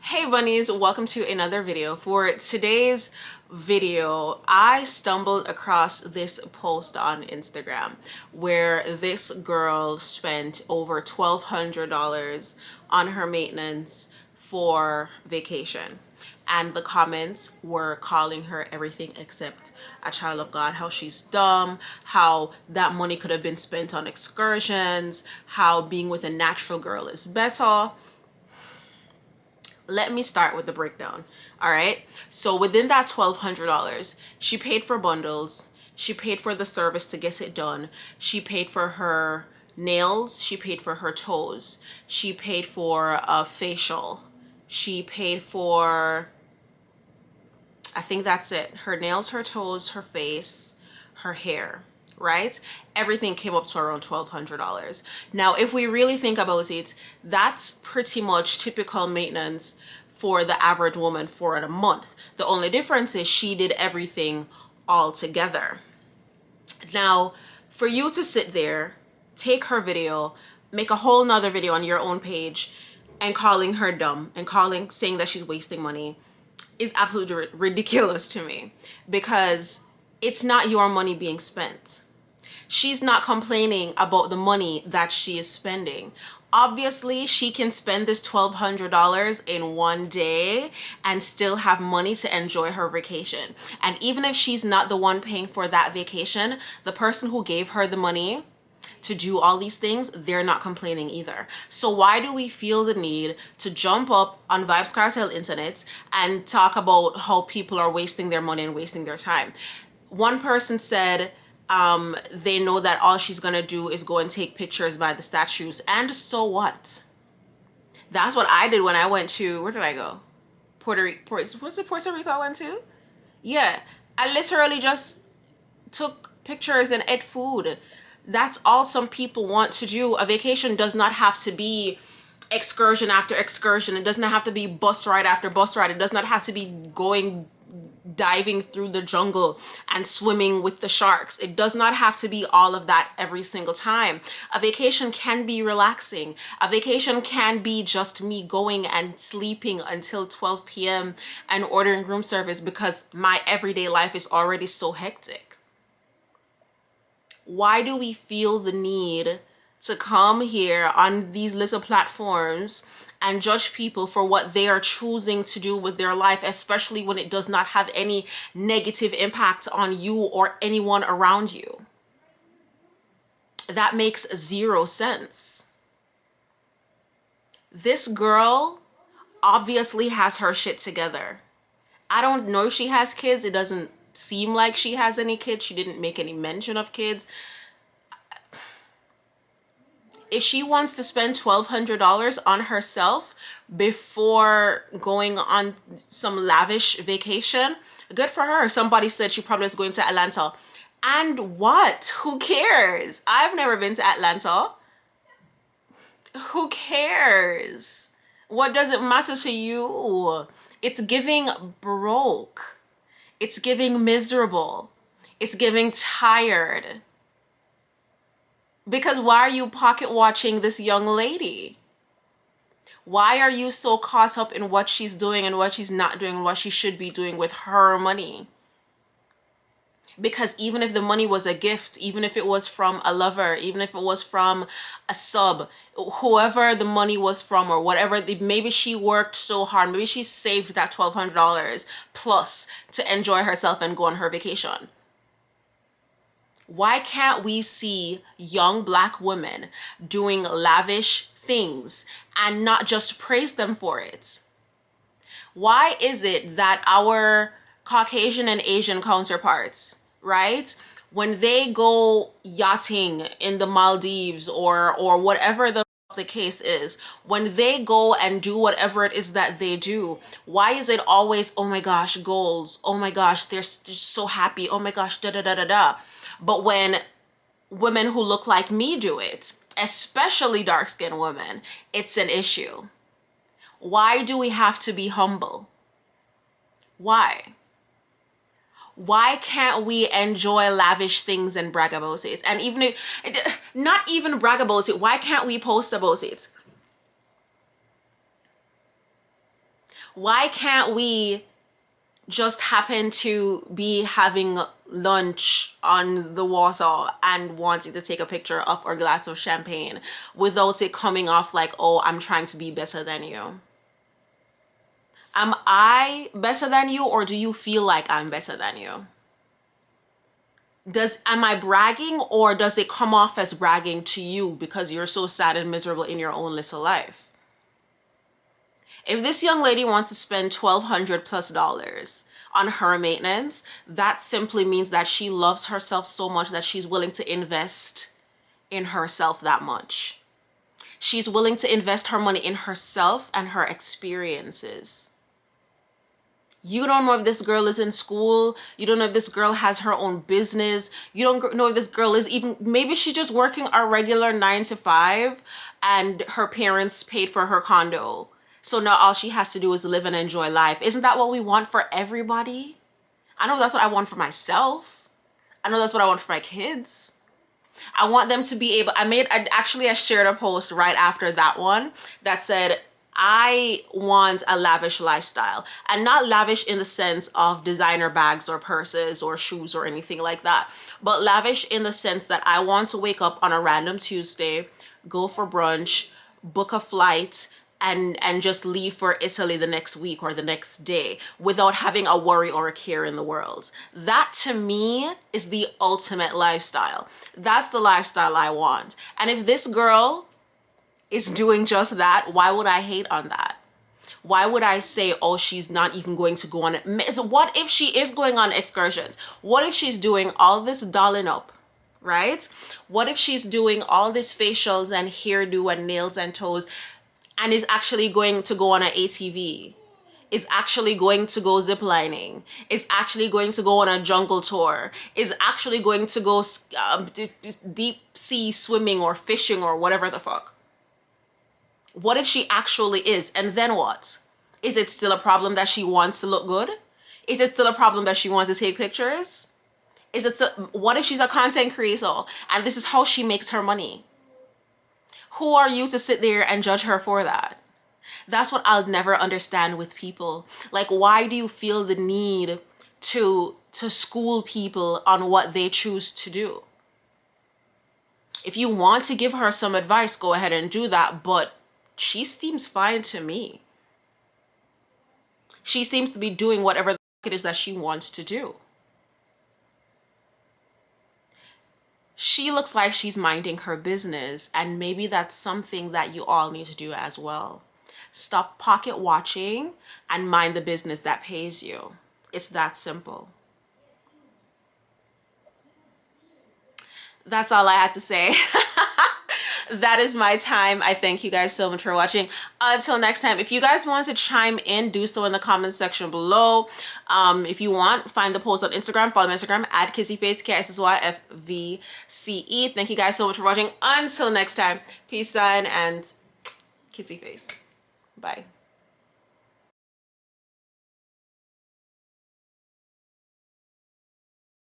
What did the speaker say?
Hey bunnies, welcome to another video. For today's video, I stumbled across this post on Instagram where this girl spent over $1,200 on her maintenance for vacation. And the comments were calling her everything except a child of God, how she's dumb, how that money could have been spent on excursions, how being with a natural girl is better. Let me start with the breakdown. All right. So within that $1,200, she paid for bundles. She paid for the service to get it done. She paid for her nails. She paid for her toes. She paid for a facial. She paid for, I think that's it. Her nails, her toes, her face, her hair, right? Everything came up to around $1,200. Now, if we really think about it, that's pretty much typical maintenance for the average woman for a month. The only difference is she did everything all together. Now, for you to sit there, take her video, make a whole nother video on your own page and calling her dumb and saying that she's wasting money is absolutely ridiculous to me, because it's not your money being spent. She's not complaining about the money that she is spending. Obviously, she can spend this $1,200 in one day and still have money to enjoy her vacation. And even if she's not the one paying for that vacation, the person who gave her the money to do all these things, they're not complaining either. So why do we feel the need to jump up on Vybz Kartel internet and talk about how people are wasting their money and wasting their time? One person said they know that all she's gonna do is go and take pictures by the statues, and so what? That's what I did when I went to, where did I go? Puerto Rico. Was it Puerto Rico I went to? Yeah, I literally just took pictures and ate food. That's all some people want to do. A vacation does not have to be excursion after excursion. It does not have to be bus ride after bus ride. It does not have to be diving through the jungle and swimming with the sharks. It does not have to be all of that every single time. A vacation can be relaxing. A vacation can be just me going and sleeping until 12 p.m. and ordering room service because my everyday life is already so hectic. Why do we feel the need to come here on these little platforms and judge people for what they are choosing to do with their life, especially when it does not have any negative impact on you or anyone around you? That makes zero sense. This girl obviously has her shit together. I don't know if she has kids. It doesn't seem like she has any kids. She didn't make any mention of kids. If she wants to spend $1,200 on herself before going on some lavish vacation, good for her. Somebody said she probably was going to Atlanta. And what? Who cares? I've never been to Atlanta. Who cares? What does it matter to you? It's giving broke. It's giving miserable. It's giving tired. Because why are you pocket watching this young lady? Why are you so caught up in what she's doing and what she's not doing and what she should be doing with her money? Because even if the money was a gift, even if it was from a lover, even if it was from a sub, whoever the money was from or whatever, maybe she worked so hard, maybe she saved that $1,200 plus to enjoy herself and go on her vacation. Why can't we see young Black women doing lavish things and not just praise them for it? Why is it that our Caucasian and Asian counterparts, right, when they go yachting in the Maldives or whatever the case is, when they go and do whatever it is that they do, why is it always, oh my gosh, goals, oh my gosh, they're so happy, oh my gosh, da da da da da? But when women who look like me do it, especially dark-skinned women, it's an issue. Why do we have to be humble? Why? Why can't we enjoy lavish things and brag about it? And even if, not even brag about it, why can't we post about it? Why can't we just happen to be having lunch on the Warsaw and wanting to take a picture of our glass of champagne without it coming off like, oh, I'm trying to be better than you? Am I better than you, or do you feel like I'm better than you? Am I bragging, or does it come off as bragging to you because you're so sad and miserable in your own little life? If this young lady wants to spend $1,200+ on her maintenance, that simply means that she loves herself so much that she's willing to invest in herself that much. She's willing to invest her money in herself and her experiences. You don't know if this girl is in school. You don't know if this girl has her own business. You don't know if this girl is even, maybe she's just working a regular 9 to 5 and her parents paid for her condo. So now all she has to do is live and enjoy life. Isn't that what we want for everybody? I know that's what I want for myself. I know that's what I want for my kids. I want them to be able, I shared a post right after that one that said, I want a lavish lifestyle, and not lavish in the sense of designer bags or purses or shoes or anything like that, but lavish in the sense that I want to wake up on a random Tuesday, go for brunch, book a flight, and just leave for Italy the next week or the next day without having a worry or a care in the world. That to me is the ultimate lifestyle. That's the lifestyle I want. And if this girl is doing just that, why would I hate on that? Why would I say, oh, she's not even going to go on it? So what if she is going on excursions? What if she's doing all this dolling up, right? What if she's doing all this facials and hairdo and nails and toes and is actually going to go on an ATV? Is actually going to go ziplining, is actually going to go on a jungle tour, is actually going to go deep sea swimming or fishing or whatever the fuck? What if she actually is? And then what? Is it still a problem that she wants to look good? Is it still a problem that she wants to take pictures? What if she's a content creator and this is how she makes her money? Who are you to sit there and judge her for that? That's what I'll never understand with people. Like, why do you feel the need to school people on what they choose to do? If you want to give her some advice, go ahead and do that, but she seems fine to me. She seems to be doing whatever it is that she wants to do. She looks like she's minding her business, and maybe that's something that you all need to do as well. Stop pocket watching and mind the business that pays you. It's that simple. That's all I had to say. That is my time. I thank you guys so much for watching. Until next time, if you guys want to chime in, do so in the comments section below. If you want, find the post on Instagram. Follow me on Instagram at KissyFace, KISSYFVCE. Thank you guys so much for watching. Until next time, peace sign and kissy face. Bye.